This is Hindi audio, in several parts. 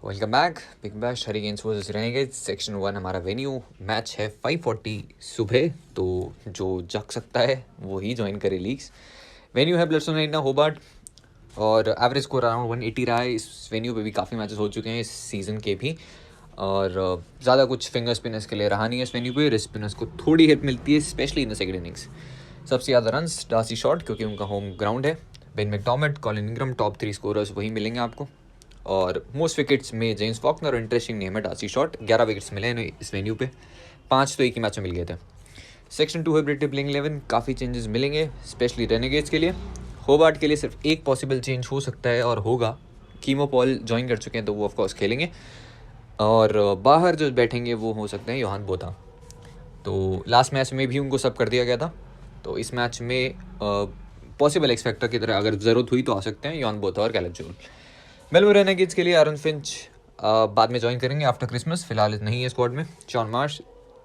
Welcome back. Big bash hurricanes versus Renegades section 1 हमारा वेन्यू मैच है 5:40 सुबह, तो जो जग सकता है वो ही ज्वाइन करे लीग्स। वेन्यू है ब्लडस्टोन एरिना होबार्ट और एवरेज स्कोर अराउंड 180 रहा है। इस वेन्यू पे भी काफ़ी मैचेस हो चुके हैं इस सीज़न के भी, और ज़्यादा कुछ फिंगर स्पिनर्स के लिए रहा नहीं है इस वेन्यू पे। रिस्ट स्पिनर्स को थोड़ी हेल्प मिलती है, specially in the second innings. सबसे ज़्यादा रन्स डार्सी शॉट, क्योंकि उनका होम ग्राउंड है। Ben McDermott, Colin Ingram, top 3 scorers वही मिलेंगे आपको। और मोस्ट विकेट्स में जेम्स फॉकनर, और इंटरेस्टिंग नेम है डार्सी शॉट। 11 विकेट्स मिले हैं इस वेन्यू पे, 5 तो एक ही मैच में मिल गए थे। सेक्शन 2 है ब्रिटिश प्लेइंग 11, काफ़ी चेंजेस मिलेंगे स्पेशली रेनेगेड्स के लिए। होबार्ट के लिए सिर्फ एक पॉसिबल चेंज हो सकता है और होगा, कीमो पॉल ज्वाइन कर चुके हैं तो वो ऑफकोर्स खेलेंगे, और बाहर जो बैठेंगे वो हो सकते हैं योहान बोथा। तो लास्ट मैच में भी उनको सब कर दिया गया था, तो इस मैच में पॉसिबल एक्सपेक्टर की तरह अगर ज़रूरत हुई तो आ सकते हैं योहान बोथा और कैलेब जोल। मेलबोर्न रेनेगेड्स के लिए आरन फिंच बाद में ज्वाइन करेंगे आफ्टर क्रिसमस, फिलहाल नहीं है स्क्वाड में। Shaun Marsh,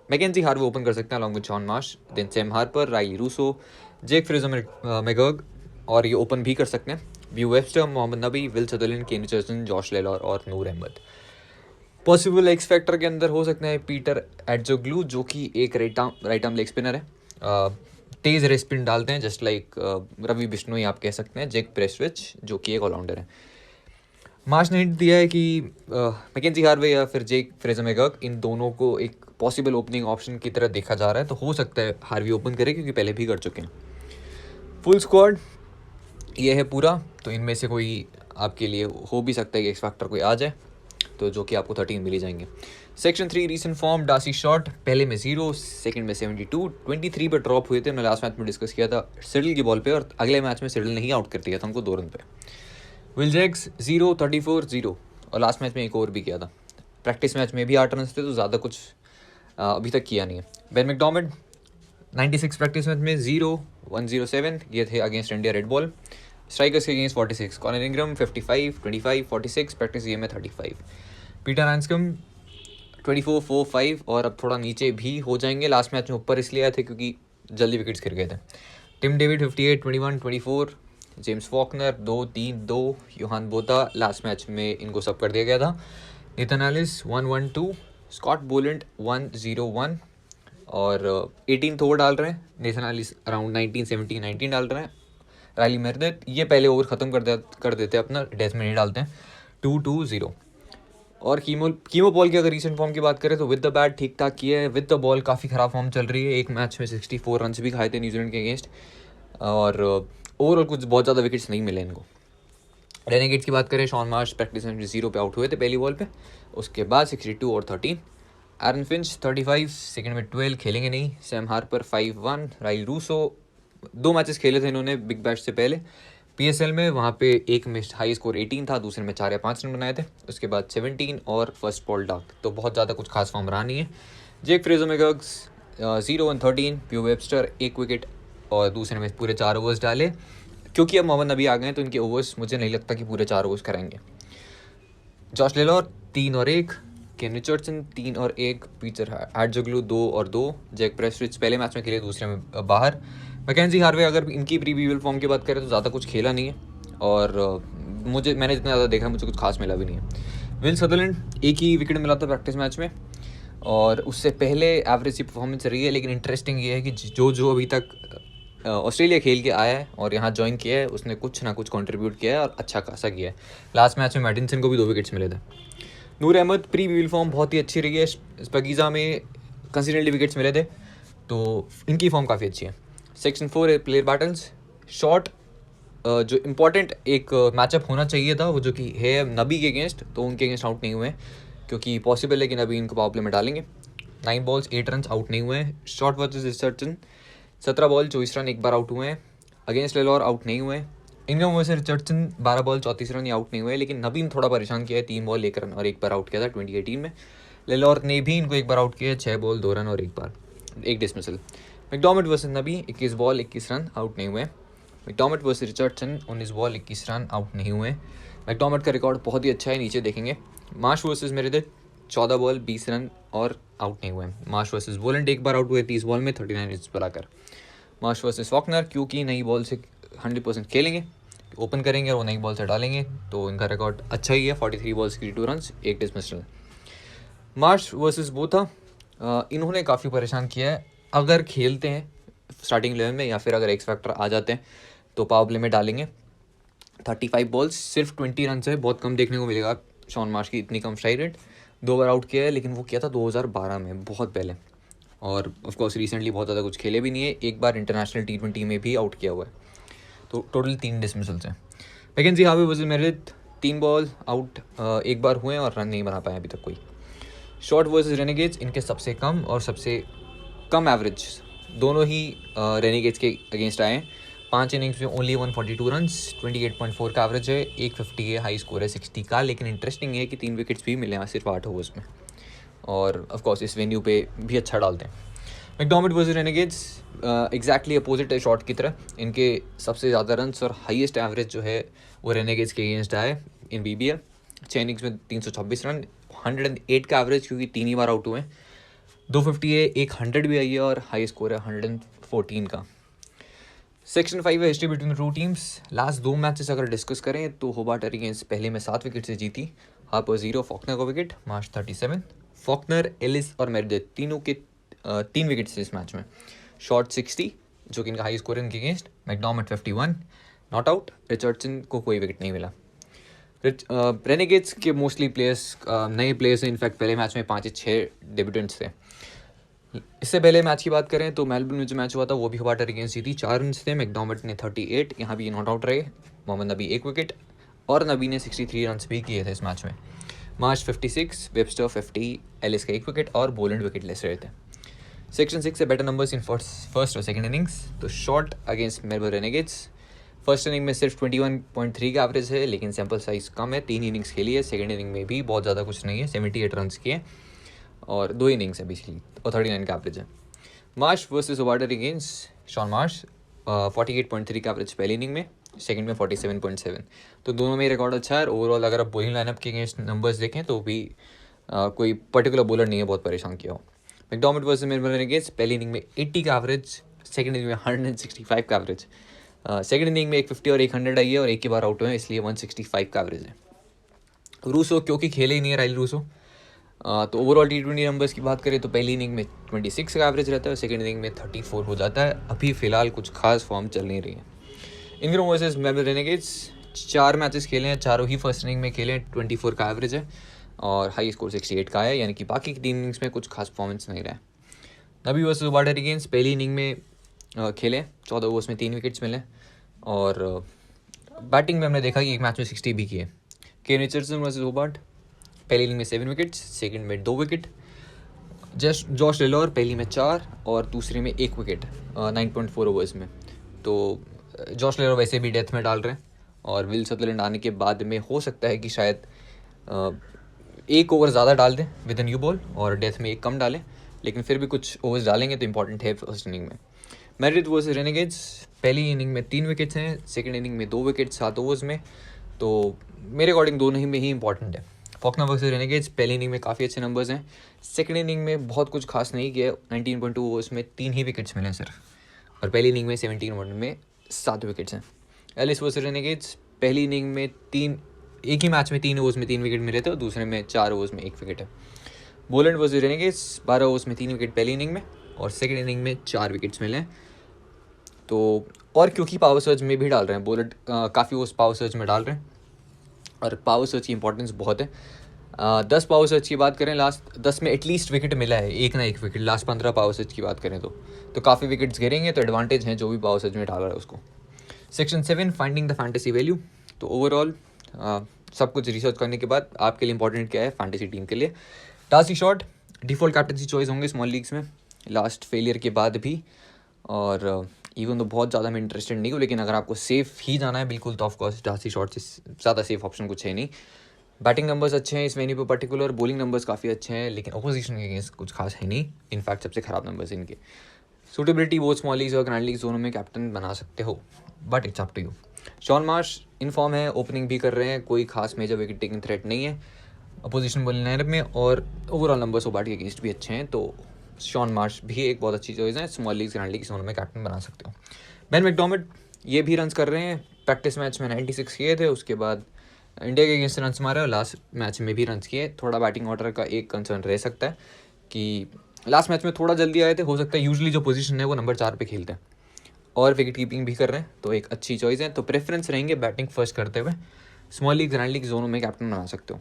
Mackenzie Harvey open कर सकते हैं along with Shaun Marsh, then Sam Harper, Riley Rossouw, Jake Fraser McGurk, और ये ओपन भी कर सकते हैं ब्यू Webster, Mohammad Nabi, Will Sutherland, Kane Richardson, Josh Lalor और Noor Ahmad. Possible X factor के अंदर हो सकते हैं पीटर एडजोग्लू, जो कि एक राइट आर्म लेग स्पिनर है, तेज़ रेस स्पिन डालते हैं, जस्ट लाइक रवि बिश्नोई आप कह सकते हैं। जेक प्रेस्विच, जो कि एक ऑलराउंडर है। मार्श ने हिंट दिया है कि मैकेंजी हार्वे या फिर जेक फ्रेजर मैकगर्ग, इन दोनों को एक पॉसिबल ओपनिंग ऑप्शन की तरह देखा जा रहा है, तो हो सकता है हार्वी ओपन करे, क्योंकि पहले भी कर चुके हैं। फुल स्क्वाड ये है पूरा, तो इनमें से कोई आपके लिए हो भी सकता है कि एक्स फैक्टर कोई आ जाए, तो जो कि आपको 13 मिल ही जाएंगे। Section 3 recent form, D'Arcy Short पहले में 0, सेकंड में 72, 23 पर ड्रॉप हुए थे। हमने लास्ट मैच में डिस्कस किया था सिडल की बॉल पे, और अगले मैच में सिडल नहीं आउट कर दिया था उनको 2 रन पे। विल जैक्स 0, 34, 0, और लास्ट मैच में एक ओवर भी किया था। प्रैक्टिस मैच में भी 8 रन थे, तो ज़्यादा कुछ अभी तक किया नहीं है। बेन मैकडॉर्मेट 96 प्रैक्टिस मैच में 0, 107, ये थे against India red ball. Strikers के against 46, Colin Ingram 55, 25, 46, practice game में 35। पीटर हैंड्सकम 24, 4, 5, और अब थोड़ा नीचे भी हो जाएंगे। लास्ट मैच में ऊपर इसलिए आए थे क्योंकि जल्दी विकेट्स गिर गए थे। Tim David 58, 21, 24, James Faulkner 2, 3, 2, Johan Botha last match में इनको सब कर दिया गया था। नेथन एलिस 1, 1, 2, स्कॉट बोलेंट 1, 0, 1, और 18 ओवर डाल रहे हैं। नेथन एलिस अराउंड 19, 17, 19 डाल रहे हैं। राइली मेरदेथ ये पहले ओवर ख़त्म कर देते हैं अपना, डेथ में नहीं डालते हैं। 2, 2, 0। और कीमो पॉल की अगर रीसेंट फॉर्म की बात करें तो विद द बैट ठीक ठाक किया है, विद द बॉल काफ़ी ख़राब फॉर्म चल रही है। एक मैच में 64 रन भी खाए थे न्यूजीलैंड के अगेंस्ट, और ओवरऑल कुछ बहुत ज़्यादा विकेट्स नहीं मिले इनको। रेनेगेड्स की बात करें, शॉन मार्श प्रैक्टिस में 0 पे आउट हुए थे पहली बॉल पे, उसके बाद 62 और 13। एरन फिंच 35, सेकंड में 12, खेलेंगे नहीं। सैम हार्पर 5, 1, राइल रूसो 2 मैचेस खेले थे इन्होंने बिग बैश से पहले पीएसएल में, वहाँ पे एक में हाई स्कोर 18 था, दूसरे में 4 या 5 रन बनाए थे, उसके बाद 17 और फर्स्ट बॉल डाक, तो बहुत ज़्यादा कुछ खास फॉर्म रहा नहीं है। Jake Fraser McGurk 0, 1, 13, Beau Webster 1 wicket, और दूसरे में पूरे 4 ओवर्स डाले। क्योंकि अब मोहम्मद नबी आ गए हैं तो इनके ओवर्स मुझे नहीं लगता कि पूरे 4 ओवर्स कराएंगे। जॉश लेलॉर 3 और 1, केन रिचर्डसन 3 और 1, पीटर एडजोग्लू 2 और 2, जैक प्रेस्विच पहले मैच में खेले, दूसरे में बाहर। मैकेंजी हार्वे अगर इनकी प्रीवियल फॉर्म की बात करें तो ज़्यादा कुछ खेला नहीं है, और मैंने जितना ज़्यादा देखा मुझे कुछ खास मिला भी नहीं है। विल सदरलैंड 1 ही विकेट मिला था प्रैक्टिस मैच में, और उससे पहले एवरेज सी परफॉर्मेंस रही है। लेकिन इंटरेस्टिंग ये है कि जो अभी तक ऑस्ट्रेलिया खेल के आया है और यहाँ ज्वाइन किया है, उसने कुछ ना कुछ कंट्रीब्यूट किया है और अच्छा खासा किया है। लास्ट मैच में मैडिसन को भी 2 विकेट्स मिले थे। नूर अहमद प्री विल फॉर्म बहुत ही अच्छी रही है, स्पगीज़ा में कंसिस्टेंटली विकेट्स मिले थे, तो इनकी फॉर्म काफ़ी अच्छी है। सेक्शन 4 है प्लेयर बैटल्स, शॉर्ट जो इम्पॉर्टेंट एक मैचअप होना चाहिए था, वो जो कि है नबी के अगेंस्ट, तो उनके अगेंस्ट आउट नहीं हुए हैं, क्योंकि पॉसिबल है कि नबी इनको पावर प्ले में डालेंगे। 9 बॉल्स 8 रन आउट नहीं हुए हैं। Short versus Richardson 17 ball 24 run, एक बार आउट हुए हैं। अगेंस्ट लेलॉर आउट नहीं हुए। इंग्रम versus Richardson 12 ball 34 run, out नहीं हुए, लेकिन नबी ने थोड़ा परेशान किया है, 3 बॉल 1 रन और एक बार आउट किया था 2018 में। लेलॉर ने भी इनको एक बार आउट किया है, 6 बॉल 2 रन और एक डिसमिसल। मैकडॉर्मेट वर्सेस नबी 21 बॉल 21 रन, आउट नहीं हुए। McDermott versus Richardson 19 ball 21 run, out नहीं हुए। मैकडॉर्मेट का रिकॉर्ड बहुत ही अच्छा है, नीचे देखेंगे। Marsh versus Meredith 14 ball 20 run और आउट नहीं हुए। मार्श वर्सेस बोलेंट एक बार आउट हुए 30 बॉल में 39 रन बनाकर। मार्श वर्सेस फॉकनर क्योंकि नई बॉल से 100% खेलेंगे, ओपन करेंगे और वो नई बॉल से डालेंगे, तो इनका रिकॉर्ड अच्छा ही है, 43 बॉल्स की 2 runs, 1 dismissal. Marsh versus Botha, इन्होंने काफ़ी परेशान किया है। अगर खेलते हैं स्टार्टिंग 11 में या फिर अगर एक्स फैक्टर आ जाते हैं तो पावर प्ले में डालेंगे। 35 बॉल्स, सिर्फ 20 रन है, बहुत कम देखने को मिलेगा शॉन मार्श की इतनी कम स्ट्राइक रेट। 2 बार आउट किया है, लेकिन वो किया था 2012 में, बहुत पहले, और ऑफ कोर्स रिसेंटली बहुत ज़्यादा कुछ खेले भी नहीं है। एक बार इंटरनेशनल T20 में भी आउट किया हुआ है, तो टोटल 3 डिसमिसल्स हैं। Mackenzie Harvey versus Meredith, 3 ball out एक बार हुए और रन नहीं बना पाए अभी तक कोई। शॉर्ट वर्सेस रेनेगेड्स, इनके सबसे कम और सबसे कम एवरेज दोनों ही रेनेगेड्स के अगेंस्ट आए हैं। 5 इनिंग्स में ओनली 142 रन्स, 28.4 का एवरेज है, 150 है, हाई स्कोर है 60 का। लेकिन इंटरेस्टिंग है कि 3 विकेट्स भी मिले हैं सिर्फ 8 ओवर्स में, और ऑफकोर्स इस वेन्यू पे भी अच्छा डालते हैं। मैकडॉमट वर्सेस रेनेगेड्स एग्जैक्टली अपोजिट है शॉट की तरह। इनके सबसे ज़्यादा रन्स और हाईएस्ट एवरेज जो है वो रेनेगेड्स के अगेंस्ट आए इन BBL। 6 इनिंग्स में 326 रन, 108 का एवरेज, क्योंकि 3 ही बार आउट हुए हैं। 250 है, एक 100 भी आई है, और हाई स्कोर है 114 का। सेक्शन 5 है history between the two teams. Last 2 matches अगर डिस्कस करें तो होबार्ट अगेंस्ट पहले में 7 विकेट से जीती, हार्पर 0, फॉकनर को विकेट, मार्श 37। फॉकनर, एलिस और मेरेडिथ तीनों के 3 विकेट से इस मैच में। शॉट 60, जो कि इनका हाई स्कोर है इनके अगेंस्ट। मैकडॉमट 51, not out. रिचर्डसन को कोई विकेट नहीं मिला। रेनेगेड्स के मोस्टली प्लेयर्स नए प्लेयर्स हैं, इनफैक्ट पहले मैच में 5 या 6 डेब्यूटेंट्स थे। इससे पहले मैच की बात करें तो मेलबर्न में जो मैच हुआ था वो भी होबार्ट अगेंस्ट जीती, 4 रन थे। मैकडॉमट ने 38, यहाँ भी नॉट आउट रहे। मोहम्मद नबी 1 विकेट, और नबी ने 63 रन भी किए थे इस मैच में। मार्च 56, वेबस्टर 50, एलिस का 1 विकेट, और बोलेंड विकेट लेस रहे थे। सेक्शन 6 से बेटर नंबर्स इन फर्स्ट और सेकंड इनिंग्स। तो short against Melbourne Renegades, first inning में सिर्फ 21.3 का एवरेज है, लेकिन सैम्पल साइज कम है, 3 इनिंग्स खेली है। सेकंड इनिंग में भी बहुत ज़्यादा कुछ नहीं है, 78 रन किए, और 2 इनिंग्स है बेसिकली, और 39 का एवरेज है। Marsh versus Hobart against Shaun Marsh, 48.3 का एवरेज पहली इनिंग में, सेकंड में 47.7। तो दोनों में रिकॉर्ड अच्छा है। ओवरऑल अगर आप बॉलिंग लाइनअप के अगेंस्ट नंबर्स देखें तो भी कोई पर्टिकुलर बॉलर नहीं है बहुत परेशान किया हो। मैकडॉमट वर्सेस मेलबर्न अगेंस्ट, पहली इनिंग में 80 का एवरेज, सेकंड इनिंग में 165 का एवरेज। सेकंड इनिंग में 150 और 100 आई है, और एक ही बार आउट हुए हैं, इसलिए 165 का एवरेज है। रूसो क्योंकि खेले ही नहीं है राइल रूसो, तो ओवरऑल T20 नंबर्स की बात करें तो पहली इनिंग में 26 का एवरेज रहता है, सेकंड इनिंग में 34 हो जाता है। अभी फ़िलहाल कुछ खास फॉर्म चल नहीं रही है। Ingram versus Melbourne Renegades, 4 matches खेले हैं, चारों ही फर्स्ट इनिंग में खेले हैं, 24 का एवरेज है, और हाई स्कोर 68 का है, यानी कि बाकी की 3 इनिंग्स में कुछ खास परफॉर्मेंस नहीं रहा है। नबी वर्सेस होबार्ट अगेंस्ट, पहली इनिंग में खेले, 14 ओवर्स में 3 विकेट्स मिले, और बैटिंग में हमने देखा कि एक मैच में 60 भी किए। केन रिचर्डसन वर्सेस होबार्ट, पहली इनिंग में 7 विकेट्स, सेकंड में 2 विकेट। जॉश टेलर पहली में 4 और दूसरे में 1 विकेट 9.4 ओवर्स में। तो जॉश टेलर वैसे भी डेथ में डाल रहे हैं, और विल सदरलैंड आने के बाद में हो सकता है कि शायद 1 ओवर ज़्यादा डाल दें विद न्यू बॉल, और डेथ में 1 कम डालें, लेकिन फिर भी कुछ ओवर्स डालेंगे तो इंपॉर्टेंट है फर्स्ट इनिंग में। मेरिट वर्सेस रेनेगेड्स, पहली इनिंग में 3 विकेट्स हैं, सेकंड इनिंग में 2 विकेट 7 ओवर्स में, तो मेरे अकॉर्डिंग दोनों ही में ही इंपॉर्टेंट है। फॉकनर वर्सेस रेनेगेड्स, पहली इनिंग में काफ़ी अच्छे नंबर्स हैं, सेकंड इनिंग में बहुत कुछ खास नहीं किया, 19.2 ओवर्स में 3 ही विकेट्स मिले हैं सिर्फ, और पहली इनिंग में 17 ओवर में 7 विकेट्स हैं। एलिस वर्सेस रेनेगेड्स, पहली इनिंग में एक ही मैच में 3 ओवर्स में 3 विकेट मिले थे, और दूसरे में 4 ओवर्स में 1 विकेट है। बोलेंड वर्सेस रेनेगेड्स, 12 ओवर्स में 3 विकेट पहली इनिंग में, और सेकंड इनिंग में 4 विकेट्स मिले हैं। तो और क्योंकि पावर सर्च में भी डाल रहे हैं बोलेंड, काफ़ी ओवर्स पावर सर्च में डाल रहे हैं, और पावर सर्च की इंपॉर्टेंस बहुत है। 10 पावर सर्च की बात करें, लास्ट 10 में एटलीस्ट विकेट मिला है, एक ना एक विकेट। लास्ट 15 पावर सर्च की बात करें तो काफ़ी विकेट्स गिरेंगे, तो एडवांटेज है जो भी पावर सर्च में डाल रहा है उसको। Section 7, finding the fantasy value. तो ओवरऑल सब कुछ रिसर्च करने के बाद आपके लिए इंपॉर्टेंट क्या है फैंटेसी टीम के लिए। D'Arcy Short default captaincy choice होंगे स्मॉल लीग्स में, लास्ट फेलियर के बाद भी, और इवन तो बहुत ज़्यादा मैं इंटरेस्टेड नहीं हूँ, लेकिन अगर आपको सेफ ही जाना है बिल्कुल तो ऑफकोर्स डार्सी शॉर्ट से ज़्यादा सेफ ऑप्शन कुछ है नहीं। बैटिंग नंबर्स अच्छे हैं इस वेन्यू पे पर्टिकुलर, बॉलिंग नंबर्स काफ़ी अच्छे हैं, लेकिन अपोजिशन के अगेंस्ट कुछ खास है नहीं, इनफैक्ट सबसे ख़राब नंबर्स इनके। सूटेबिलिटी वो स्मॉल लीग्स और ग्रैंड लीग्स दोनों में कैप्टन बना सकते हो, but it's up to you. Shaun Marsh in form है, ओपनिंग भी कर रहे हैं, कोई खास मेजर विकेट टेकिंग थ्रेट नहीं है अपोजिशन बॉलिंग लाइनअप में, और ओवरऑल नंबर्स होबार्ट के अगेंस्ट भी अच्छे हैं, तो शॉन मार्श भी एक बहुत अच्छी चॉइस है। स्मॉल लीग्स ग्रैंड लीग्स दोनों में कैप्टन बना सकते हो। बेन मैकडॉमट ये भी रन्स कर रहे हैं, प्रैक्टिस मैच में 96 किए थे, उसके बाद इंडिया के अगेंस्ट रन्स मारे और लास्ट मैच में भी रन्स किए। थोड़ा बैटिंग ऑर्डर का एक कंसर्न रह सकता है कि लास्ट मैच में थोड़ा जल्दी आए थे, हो सकता है यूजुअली जो पोजीशन है वो नंबर 4 पे खेलते हैं और विकेट कीपिंग भी कर रहे हैं, तो एक अच्छी चॉइस है। तो प्रेफरेंस रहेंगे बैटिंग फर्स्ट करते हुए। स्मॉल लीग ग्रैंड लीग दोनों में कैप्टन बना सकते हो।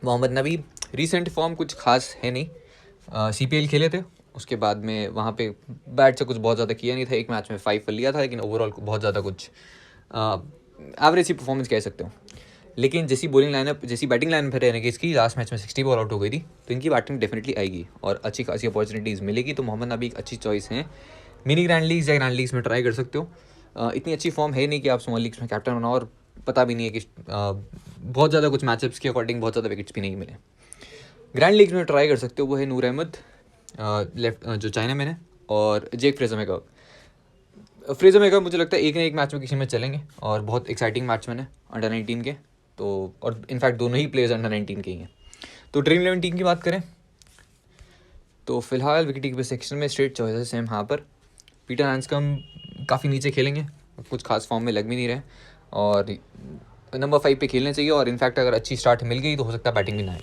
मोहम्मद नबी रिसेंट फॉर्म कुछ खास है नहीं, CPL खेले थे, उसके बाद में वहाँ पे बैट से कुछ बहुत ज़्यादा किया नहीं था, एक मैच में 5 लिया था, लेकिन ओवरऑल बहुत ज़्यादा कुछ एवरेज ही परफॉर्मेंस कह सकते हो। लेकिन जैसी बैटिंग लाइन पर रहने की इसकी लास्ट मैच में 60 बॉल आउट हो गई थी, तो इनकी बैटिंग डेफिनेटली आएगी और अच्छी खासी अपॉर्चुनिटीज़ मिलेगी। तो मोहम्मद नबी एक अच्छी चॉइस है। मिनी ग्रैंड लीग्स या ग्रैंड लीग्स में ट्राई कर सकते हो। इतनी अच्छी फॉर्म है नहीं कि आप स्मॉल लीग्स में कैप्टन बनाओ, और पता भी नहीं है कि बहुत ज़्यादा कुछ मैचअप्स के अकॉर्डिंग बहुत ज़्यादा विकेट्स भी नहीं मिले। ग्रैंड लीग्स में ट्राई कर सकते हो, वो है नूर अहमद लेफ्ट जो चाइना मैन है, और जेक फ्रेज़र मुझे लगता है एक ना एक मैच में किसी में चलेंगे और बहुत एक्साइटिंग मैचमैन है अंडर 19 के। तो और इनफैक्ट दोनों ही प्लेयर्स अंडर 19 के ही हैं। तो ड्रीम 11 टीम की बात करें तो फिलहाल विकेट कीपर सेक्शन में स्ट्रेट चॉइसेस हैं यहाँ पर। पीटर हैंड्सकम काफ़ी नीचे खेलेंगे, कुछ खास फॉर्म में लग भी नहीं रहे, और नंबर 5 पे खेलने चाहिए, और इनफैक्ट अगर अच्छी स्टार्ट मिल गई तो हो सकता है बैटिंग भी ना आए।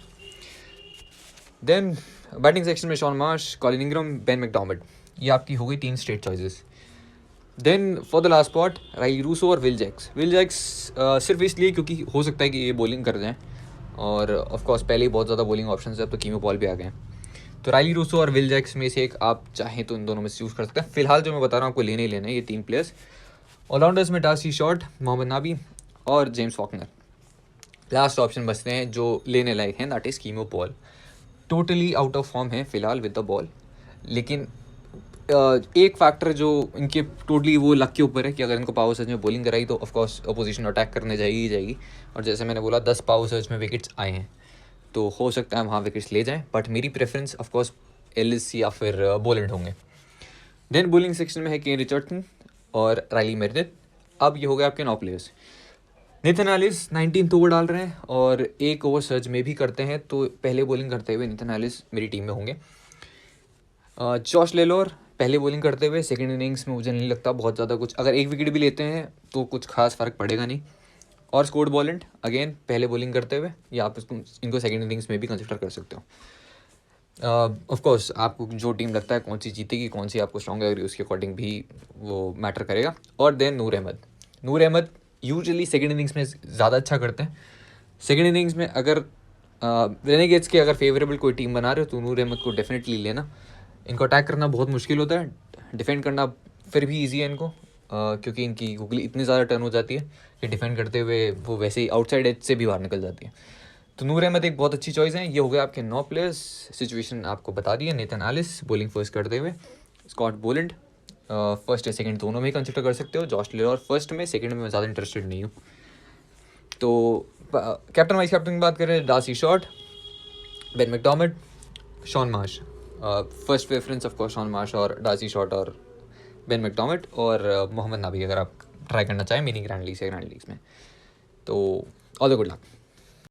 देन बैटिंग सेक्शन में Shaun Marsh, Colin Ingram, Ben McDermott, ये आपकी हो गई 3 straight choices. Then for the last spot Riley Rossouw और विल जैक्स सिर्फ इसलिए क्योंकि हो सकता है कि ये बॉलिंग कर जाएँ, और ऑफकोर्स पहले ही बहुत ज़्यादा बॉलिंग ऑप्शन है, अब तो कीमो पॉल भी आ गए हैं। तो राइली रूसो और विल जैक्स में से एक आप चाहें तो इन दोनों में से चूज़ कर सकते हैं। फिलहाल जो मैं बता रहा हूँ आपको लेने ही लेना है ये 3 प्लेयर्स। ऑलराउंडर्स में डार्सी शॉर्ट, मोहम्मद नबी और जेम्स फॉकनर। लास्ट ऑप्शन बचते हैं जो लेने लायक हैं, that is Keemo Paul. Totally out of form है फिलहाल विद द बॉल, लेकिन एक फैक्टर जो इनके टोटली वो लक के ऊपर है कि अगर इनको पावर सर्ज में बॉलिंग कराई तो ऑफकोर्स अपोजिशन अटैक करने जाएगी, और जैसे मैंने बोला 10 पावर सर्ज में विकेट्स आए हैं, तो हो सकता है वहाँ विकेट्स ले जाएं, बट मेरी प्रेफरेंस ऑफकोर्स एलिस या फिर बोलेंड होंगे। देन बॉलिंग सेक्शन में है केन रिचर्डसन और राइली मेरिडिथ। अब ये हो गए आपके 9 players. Nathan Ellis 19th over डाल रहे हैं और 1 ओवर सर्ज में भी करते हैं, तो पहले बॉलिंग करते हुए नेथन एलिस मेरी टीम में होंगे। जॉश लेलोर पहले बॉलिंग करते हुए, सेकंड इनिंग्स में मुझे नहीं लगता बहुत ज़्यादा कुछ, अगर एक विकेट भी लेते हैं तो कुछ खास फ़र्क पड़ेगा नहीं। और स्कॉट बोलैंड अगेन पहले बॉलिंग करते हुए, या आप इनको सेकंड इनिंग्स में भी कंसिडर कर सकते हो। ऑफ कोर्स आपको जो टीम लगता है कौन सी जीतेगी, कौन सी आपको स्ट्रॉन्ग लग रही है, उसके अकॉर्डिंग भी वो मैटर करेगा। और देन नूर अहमद यूजुअली सेकंड इनिंग्स में ज़्यादा अच्छा करते हैं। सेकंड इनिंग्स में अगर रेनेगेट्स के अगर फेवरेबल कोई टीम बना रहे हो तो नूर अहमद को डेफिनेटली लेना। इनको अटैक करना बहुत मुश्किल होता है, डिफेंड करना फिर भी ईजी है इनको, क्योंकि इनकी गुगली इतनी ज़्यादा टर्न हो जाती है कि डिफेंड करते हुए वो वैसे ही आउटसाइड एज से भी बाहर निकल जाती है। तो नूर अहमद एक बहुत अच्छी चॉइस है। ये हो गए आपके 9 प्लेयर्स। सिचुएशन आपको बता दी है। नेथन एलिस बॉलिंग फर्स्ट करते हुए, स्कॉट बोलैंड फर्स्ट या सेकंड दोनों में ही कंसिडर कर सकते हो, जॉश लेलोर फर्स्ट में, सेकंड में मैं ज़्यादा इंटरेस्टेड नहीं हूँ। तो कैप्टन वाइस कैप्टन की बात करें, D'Arcy Short, Ben McDermott, Shaun Marsh. First preference of course Shaun Marsh और डार्सी शॉर्ट और बेन मैकडॉर्मिट, और मोहम्मद नबी अगर आप ट्राई करना चाहें मिनी ग्रैंड लीग्स या ग्रैंड लीग्स में। तो ऑल द गुड लक।